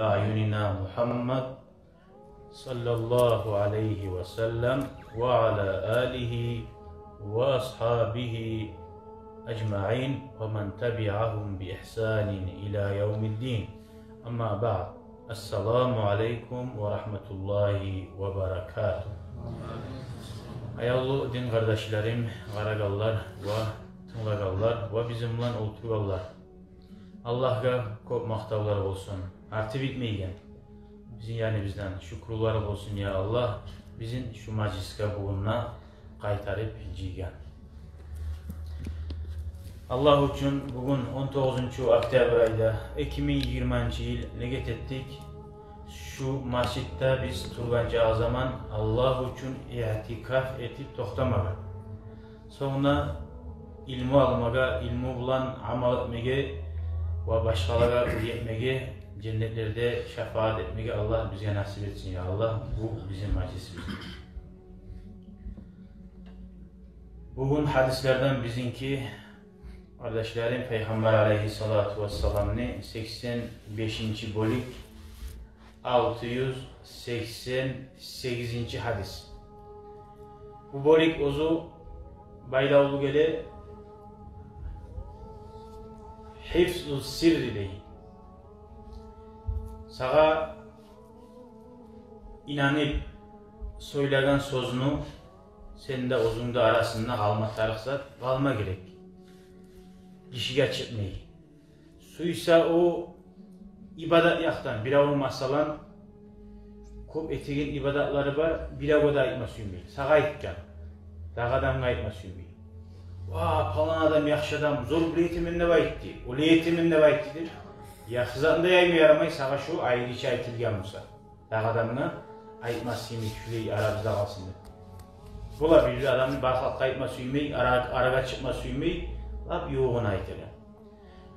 أعيننا محمد صلى الله عليه وسلم وعلى آله وأصحابه أجمعين ومن تبعهم بإحسان إلى يوم الدين أما بعد السلام عليكم ورحمة الله وبركاته. Ayallı din kardeşlerim, Qaraqallar ve Tınlaqallar ve bizimle Ulturqallar. Allah'a çok maqtavlar olsun. Artı bitmeygen. Bizden şükürler olsun ya Allah. Bizim şu mecliske bugünna qaytarıp cigen. Allah için bugün 19. oktyabr ayda 2020 yıl neget ettik. Şu masjitte biz turganca zaman Allah için i'tikaf etip toxtamaga. Sonra ilmi almaga, ilmi bulan amal etmege ve başkalara üretmege, cennetlerde şefaat etmege Allah bize nasip etsin ya Allah. Bu bizim meclisimiz. Bugün hadislerden bizimki kardeşlerim Peygamber aleyhissalatu vesselam'ın 85. bölük 688. hadis. Bu bölük ozu baylavlu gele hifz-ı sirri değil. Sağa inanıp söyleyen sözünü senin de özünde arasında kalma tarıksat kalma gerek. İşiga çıkmayı. Suysa o ibadat yaktan bir olmasalan kop etegen ibadatları var bir avoda aytma suymayı. Sağa aytkan. Dağadan aytma suymayı. Vaa falan adam yaxşı adam zor bir eğitiminde bayıttı. O eğitiminde bayıttıdır. Yaxşıdan da yayma yaramay sağa şu ayrıca aytılgan olsa. Dağadanına aytma suymayı şüley aramızda kalsın. Bola bir adamın bakakka aytma suymayı, araga çıkma suymayı lap yoğun aytılgan.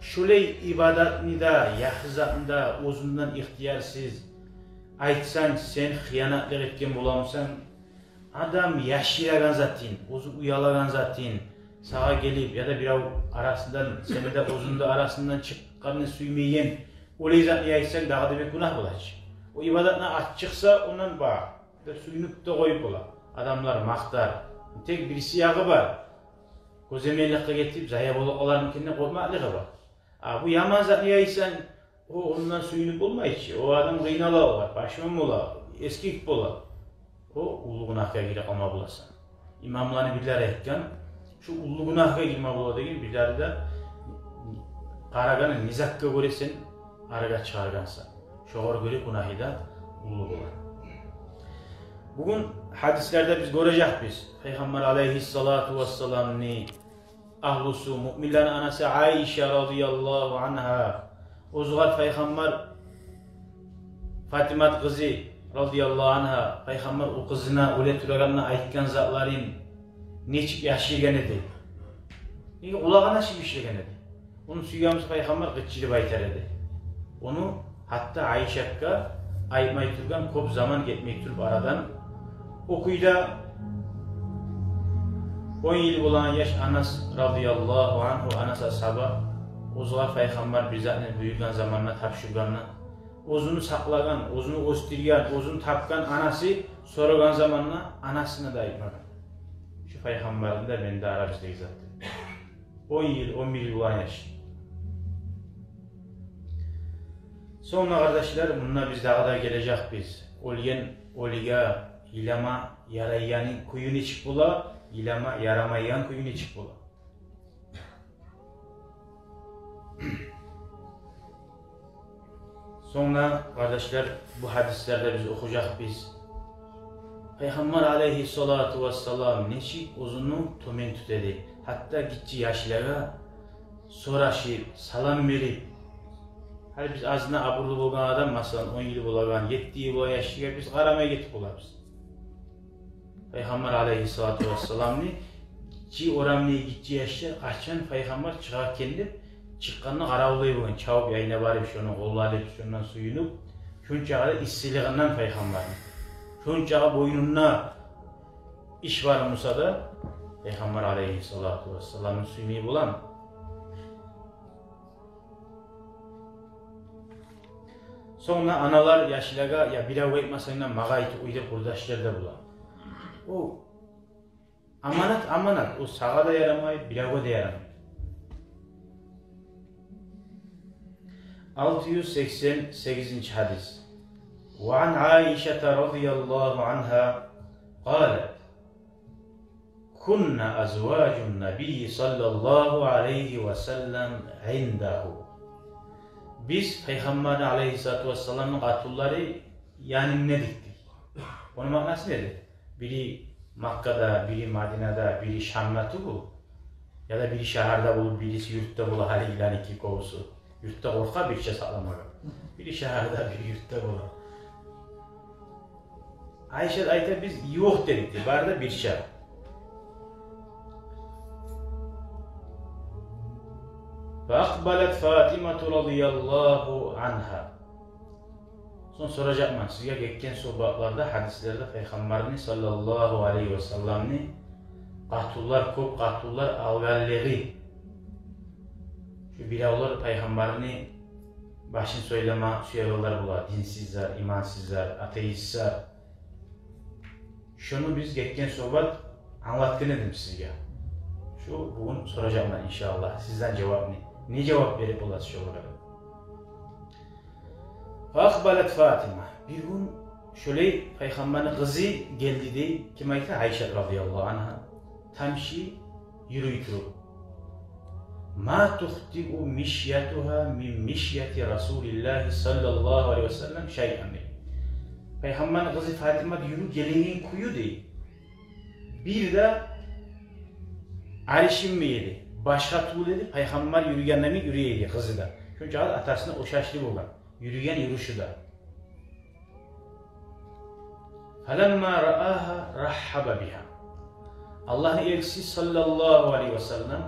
Şuley ibadatını da, yaxşıdan özünden ihtiyarsız aytsan sen hıyanatlık etken bulamsan adam yaşayan zatin, özü uyalagan zatin sağa gelip ya da bir arasından seni de özünde arasından çıkanını suymayan olay zatını aytsan daha da bir günah bulacak. O ibadatına aç çıksa ondan bak ve suyunup da koyup ola. Adamlar maqtar. Tek birisi yağı var. Gözemellikle getirip zayıf olanınkine korkmaklığı var. Bu yaman zatını aytsan o ondan suyunup olmayıcı. O adam kıynalı olar, başman olar, eski olar. O ulu günahka girip alma bulasan. İmamlarını birler etken, şu ulu günahka girme bula degen birler de Qaragаны nizakka göresen, araga çıkargansa. Şoğur göre günahı da ulu bular. Bugün hadislerde biz görecek biz. Peygamber aleyhissalatu vesselam'ın ahlusu, müminlerin anası Ayşe radıyallahu anha, Ozgar Peygamber Fatıma kızı radıyallahu anha, Peygamber o kızına öyle türeganına aytkan zatların neçik yaşayan edi. Nege ulağına şibişlegan edi. Onu suygamız Peygamber gıççılıp aytar edi. Onu hatta Ayşe'ka aytmay turgan kop zaman getmey turup aradan okuyda 10 yıl olan yaş Anas radıyallahu anhu Anas ashaba Ozgar Peygamber bizatını büyüyen zamanına tapşırganına özünü saklagan, özünü östirgen, özünü tapkan anası soragan zamanına anasını da aytmagan. Şu Peygamberin de bende arabizde izattı. 10 yıl, 11 yıl olan yaş. Sonra kardeşler bununla biz daha da gelecek biz. Olgen, oliga, ilama, yarayanın kuyunu çık bula, ilama, yaramayan kuyunu çık bula. Sonra kardeşler bu hadislerde biz okuyacak biz. Peygamber aleyhissalatu vesselam neçik uzunu tomen tutedi. Hatta gitçi yaşlara soraşıp, salam verip. Her biz azına aburlu bolgan adam masalan 10 yıl bolagan, 7 yıl bola yaşıya biz qaramay getip olabız. Peygamber aleyhissalatu vesselam'ni gitçi oramli gitçi yaşlar kaçan Peygamber çıkar kendip çıkkanını qaravlay bolgan, çabuk yayına barıp şunu qollalıp şundan suyunup şunçağa issiliğinden Peygamber'in. Şunçağa boynuna iş var olsa da Peygamber aleyhissalatu vesselam'ın suymayı bulan. Sonra analar yaşlıga ya bir av etmasayla mağa aytıp uyda kurdaşlarda bula. O amanat. O sağa da yaramay, bir avga da yaramay. 688. hadis. وعن عائشة رضي الله عنها قالت كنا أزواج النبي صلى الله عليه وسلم عنده. Biz Peygamber Aleyhisselatü Vesselam'ın katulları yanına diktik. Onun manası nedir? Biri Makka'da, biri Madine'de, biri Şam'da bu. Ya da biri şehirde bulur, birisi yurtta bulur, hali ilan iki kovusu. Yurtta korkar bir şey saklamağa. Biri şehirde, biri yurtta bulur. Ayşe ayta biz yok dedik, var da bir şey. فَاَقْبَلَتْ فَاتِمَةُ رَضِيَ اللّٰهُ عَنْهَا. Son soracağım sizge geçen sohbatlarda, hadislerde Peygamberini sallallahu aleyhi ve sellem'ni katullar avvalleri şu biravlar Peygamberini başın söyleme şeyler bular, dinsizler, imansizler, ateistler. Şunu biz geçen sohbat anlattın dedim sizge. Şu bugün soracağım ben inşallah. Sizden cevap ne? Ne cevap verip ulaşıyorlar? Akbalet Fatima. Bir gün şöyle Peygamberin kızı geldi de kim ayta? Ayşe radıyallahu anha. Tamşi yürüytü. Ma tuhti'u mişyatuha min mişyati Resulillah sallallahu aleyhi ve sellem şey'en. Peygamberin kızı Fatima yürü gelinin kuyu değil. Bir de Arişim mi yedi? Başka tuğ dedi, Peygamber yürüyenle mi yürüyeydi kızı da. Çünkü atasına o şaşlı olan, yürüyen yürüyüşü da. فَلَمَّا رَآهَا رَحَّبَ بِهَا. Allah'ın elçisi sallallahu aleyhi ve sellem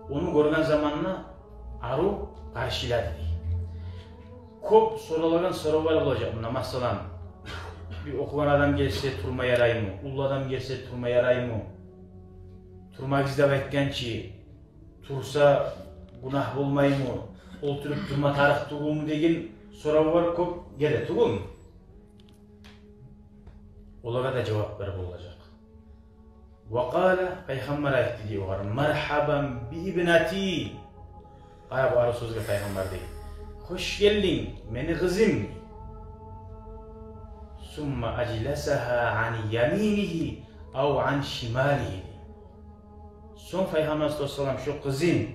onu gören zamanla aru karşıladı. Çok sorulan sorular olacak buna. Mesela bir okuyan adam gelse turma yaray mı? Ulu adam gelse turma yaray mı? Turmak izlep etken ki, tursa günah olmay mı? Oturup turma tarih tuğu mu degen sorular çok gelir, tuğu mu? Olara da cevapları olacak. وَقَالَ Peygamber ayeti diyor, merhaban bi ibnati. Aya bu arı sözü Peygamber değil. Hoş geldin, beni kızım. Summa aclesaha an yaminihi av an şimalihi. Son Peygamber Aleyhisselam şu kızın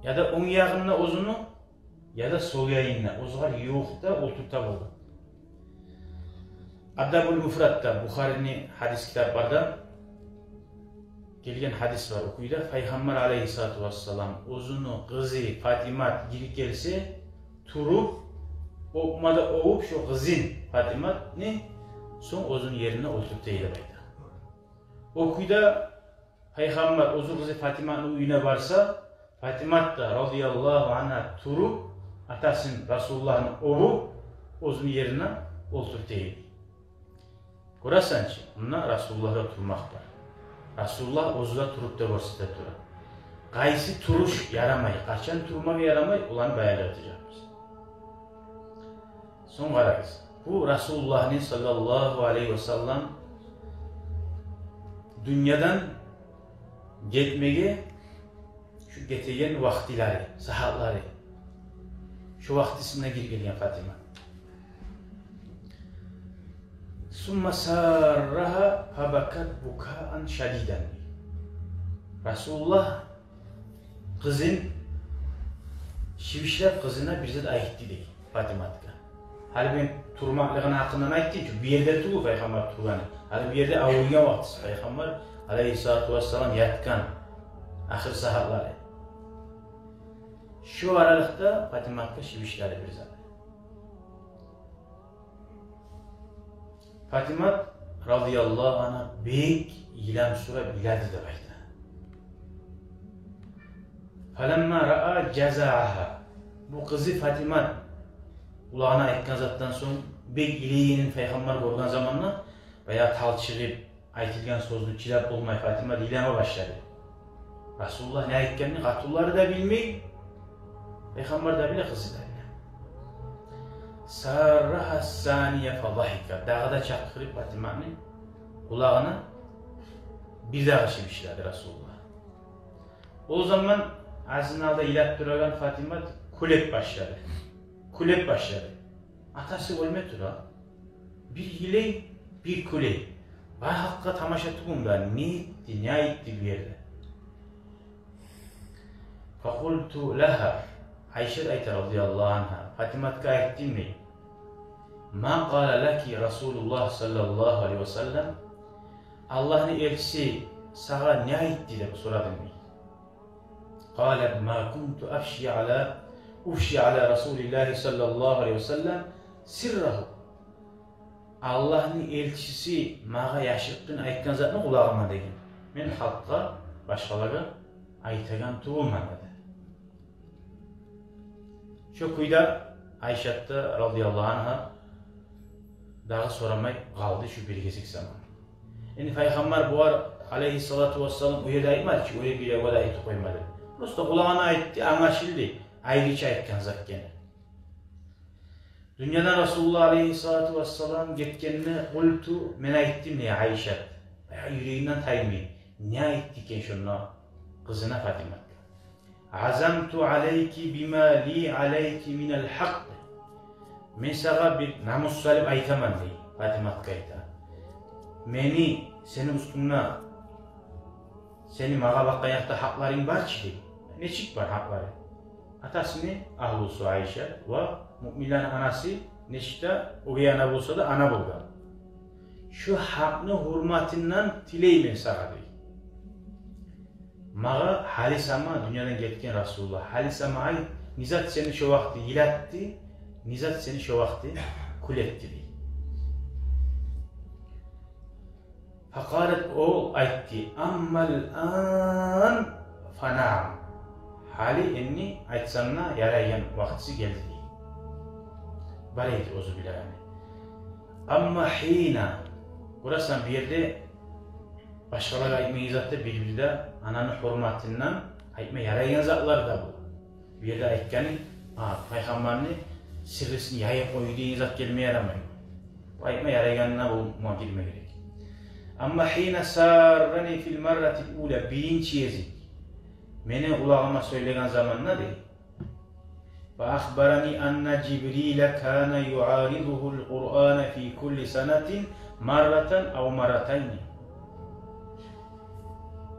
ya da on yağınla uzunu ya da sol yağınla uzgar yoğukta oturta buldu. Adab-ül Müfrat'ta Bukhari'nin hadis kitaplarda gelgen hadis var okuyda Peygamber Aleyhisselatü Vesselam uzunu kızı Fatimat girip gelse turup okmada ovup şu kızın Fatimat ne son uzun yerine oturtaydı bayda. Okuyda Peygamber ozu kızı Fatima'nın uyuna varsa Fatimat da radıyallahu anha turup atasın Resulullah'ın ovup ozun yerine oturtaydı. Görəsən ki, bunlar Resulullah'da oturmaq var. Resulullah ozuda turup da vasıta durar. Qaysı turuş yaramay, qaçan turmaq yaramay, olanı bayarlayacaq biz. Son qaraqız. Bu Resulullah'ın sallallahu aleyhi ve sellem dünyadan gitmeye şu getirgen vaktileri, sahatları. Şu vaktisine girgen Fatima. Summa sarraha fabakat bukaan şadiden. Resulullah kızın şivişler kızına bir zat ayitti değil Fatima'da. Hali ben turmaklığın hakkından ayitti çünkü bir yerde tuğu Peygamber turganı. Hali bir yerde avluya vakti Peygamber Aleyhisselatü Vesselam yatkan ahir sahatları. Şu aralıkta Fatima'da şivişleri bir zat. Fatima radıyallahu anha büyük ilan sura biladi de bayda. Falemma ra'a cezaaha. Bu kızı Fatima ulağına etken zattan son büyük iliyinin Peygamber görgen zamanla veya talçırıp aytilgen sözlü çilap olmay Fatima ilana başladı. Resulullah ne etkenini katulları da bilmeyi Peygamber da bile kızı da bile. sarraha saniye fadahika. Dağda çakırıp Fatimanın kulağına bir daha işlemişlerdi Resulullah. O zaman ağzında ilat duragan Fatima kulep başladı. Kulep başladı. Atası ölmedi ha. Bir hile, bir kule. Vay hakka tamaşa tuğumda ne etti bir yerde. Fakultu laha. Ayşe ayta radıyallahu anha. Fatimatka ayettin mi? Ma qala laki Resulullah sallallahu aleyhi ve sellem. Allah'ın elçisi sana ne etti de soradım mı? Qala ma kuntu afşi ala Resulillah sallallahu aleyhi ve sellem sirrahu. Allah'ın elçisi mağa yaşıttın aytkan zatını kulağıma deyin. Men halkka başkaları aytagan tuğulmadı. Şu kuyda Ayşe'de radıyallahu anha daha soramay kaldı şu bilgisik zaman. Yani Peygamber bu ar aleyhissalatu vesselam öyle aytmadı ki öyle bile öyle ayıtı koymadı. Prosto kulağına ayıttı, anlaşıldı. Ayrıca aytkan zat gene. Dünyadan Resulullah aleyhissalatu vesselam gitkenine kultu men ayttim ne Ayşe. Yüreğinden taymayın. Ne ayıttı ki şuna kızına Fatima. Azamtu aleyki bima li aleyki minel hak. Men sana bir namus salim aytamam dey Fatima kayta. Meni senin üstüne senin mağa bakayakta hakların var ki dey. Neçik var hakları? Atası ne? Ahlusu Ayşe ve müminlerin anası neçikte üvey ana bulsa da ana bulgan. Şu hakkını hürmetinden tileyim sana dey. Mağa halisama dünyadan gitken Resulullah halisama ay nizat seni şu vakti yilattı, nizat seni şu vakti kuletti dey. Fakaret o aytti ammal an fanam. Hali enni aytsanna yarayan vaktisi geldi dey. Baraydı ozu bile yani. Amma hina burası bir yerde başkaları aytmayı zaten birbirinde ananın hürmetinden aytma yarayan zatlar da bu. Bir yerde aytkanın Peygamberini sırrısını yaya koyduğu zat gelmeye yaramayın. Bu aytma yarayanına bulma girme gerek. Amma hina sarrani fil marratil ula birinci yezik. Meni ulağıma söylegen zamanına değil. Ve akhbarani anna Cibril'e kana yuariduhul Kur'an fi kulli sanatin marratan av marratayni.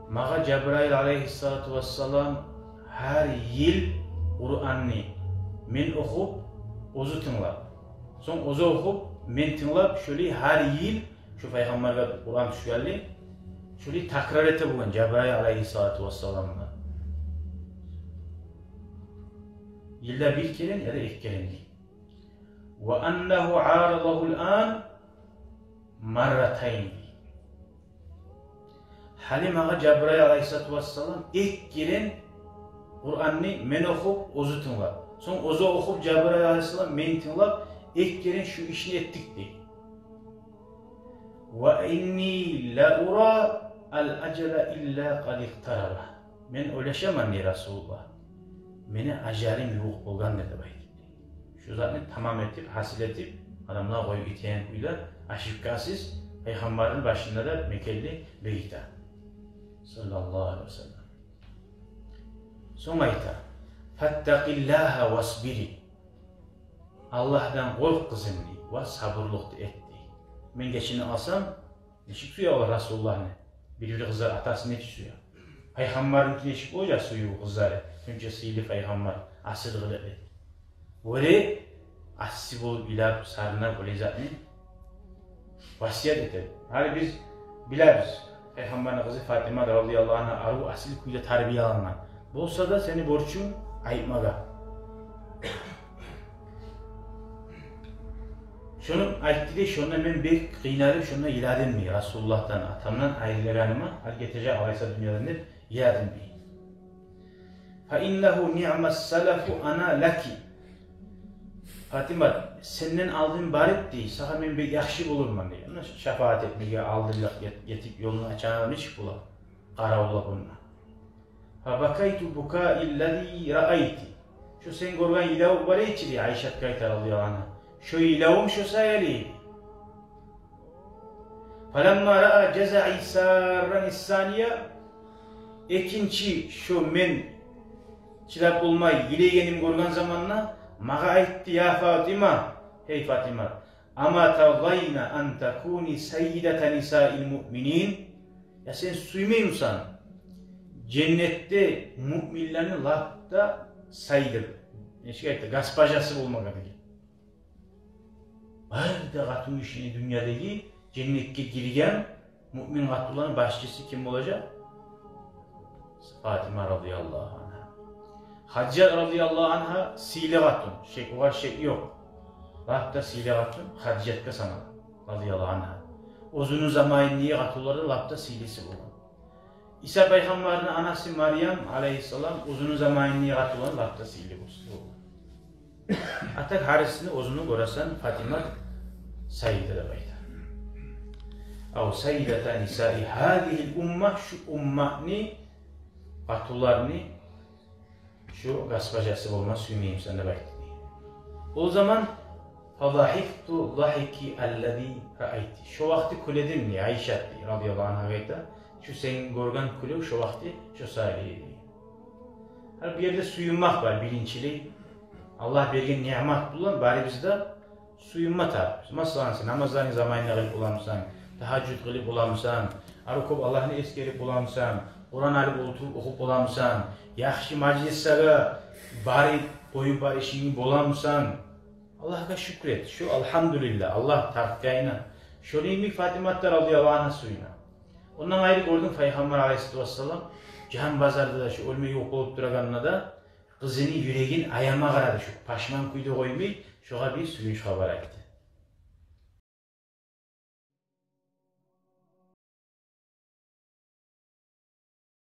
Mağa Cebrail aleyhissalatu vesselam her yıl Kur'an'ı men okup ozu tınlap. Son ozu okup men tınlap şöyle her yıl şu Peygamber'e Kur'an düşüyorli şöyle takrar ete bugün Cebrail aleyhissalatu vesselam'la. Yılda bir kere ya da iki kere değil. Ve ennehu aradahu'l an marratayn. Halim ağa Cebrail aleyhissalatu vesselam ilk kere Kur'an'ı men okup ozu tınlap. Son ozu okup Cebrail aleyhisselam men tınlap ilk kere şu işini ettik diye. Ve inni la ura al acele illa qad iqtaraba. Men ulaşamam ya Resulullah. Meni ajalim yok olgan dedi baydı. Şu zaten tamam etip, hasil etip adamlar koyup iteyen kuylar aşıkkasız Peygamberin başında da Mekkelli beyta. Sallallahu aleyhi ve sellem. Sonra ayta. Fattakillaha vasbiri. Allah'tan kork kızım di ve sabırlık et di. Men geçini alsam neşik suya olur Resulullah ne? Bir kızlar atası ne suya? Peygamberin neşik olacak suyu kızları. Çünkü sihirli Peygamber asıl gılı. Böyle asıl bulup bilap sarına böyle zaten vasiyet edelim. Hani biz biliriz. Peygamberin kızı Fatıma radıyallahu anh'a arı asıl kuyuda terbiye alınan. Bu olsa da seni borçun ayıpmaga. Şunun ayettiği şundan ben bir kıynadım şundan iladım mi? Resulullah'tan atamdan ayrılaganıma hal getecek alaysa dünyadan der iladım mi? فَاِنَّهُ نِعْمَ السَّلَفُ اَنَا لَكِ Fatıma senden aldığın barit değil, sana ben bir yakşı bulurman diye. Ona şefaat etmeye aldırlak yetip yolunu açana hiç bula. Kara ola bununla. فَبَكَيْتُ بُكَاءِ الَّذ۪ي رَأَيْتِ Şu sen gorgan ilav bari içi diye Ayşe kayta radıyallahu anh'a. Şu ilavum şu sayeli. Falamma ra'a ceza'i sarran saniye. İkinci şu men çilap olmayı yilegenim görgen zamanla mağa aytti ya Fatima. Hey Fatima. Ama tavlayna an takuni seyyidete nisa'il mu'minin. Ya sen suymay musan? Cennette müminlerin lafta sayılır. Neşke etti, gaspajası olmak adına. Var da katın işini dünyadaki cennette girgen mümin katlıların başçısı kim olacak? Fatima radıyallahu anha. Hacca radıyallahu anha sile katın. O var şey yok. Lafta sile katın, haccetka sana radıyallahu anha. Uzun zamanı niye katılları lafta silesi olur. İsa Peygamber'in anası Meryem aleyhisselam uzun zamanı yaratılan lafta sili oldu. Atak harisini uzunu göresen Fatima Sayyide de bayda. Av Sayyidete nisai hadihil umma şu ummatni katullarını şu gaspajası olmaz sümeyim sen de bayda. O zaman fadahiktu dahiki allezi ra'ayti. Şu vakti kuledim ni Ayşe radıyallahu anha bayda. Şu sen görgen kulü şu vakti şu sayılıydı. Her bir yerde suyunmak var bilinçli. Allah bergen nimet bulan bari bizde suyunma tabi. Mesela sen namazların zamanına kılıp olamsan, teheccüd kılıp olamsan, arukub Allah'ını eskerip olamsan, Kur'an alıp oturup okup olamsan, yaxşı majlislere bari koyup bari işini bolamsan, Allah'a şükret. Şu elhamdülillah Allah tarkkayına. Şöyle Fatima radıyallahu anha suyuna. Ondan ayrı gördüm Peygamber aleyhisselam Cihan Bazar'da da şu ölmeyi yok olup durağanına da kızını yüreğin ayağıma karadı şu paşman kuydu koymayı şuna bir suyun şabara gitti.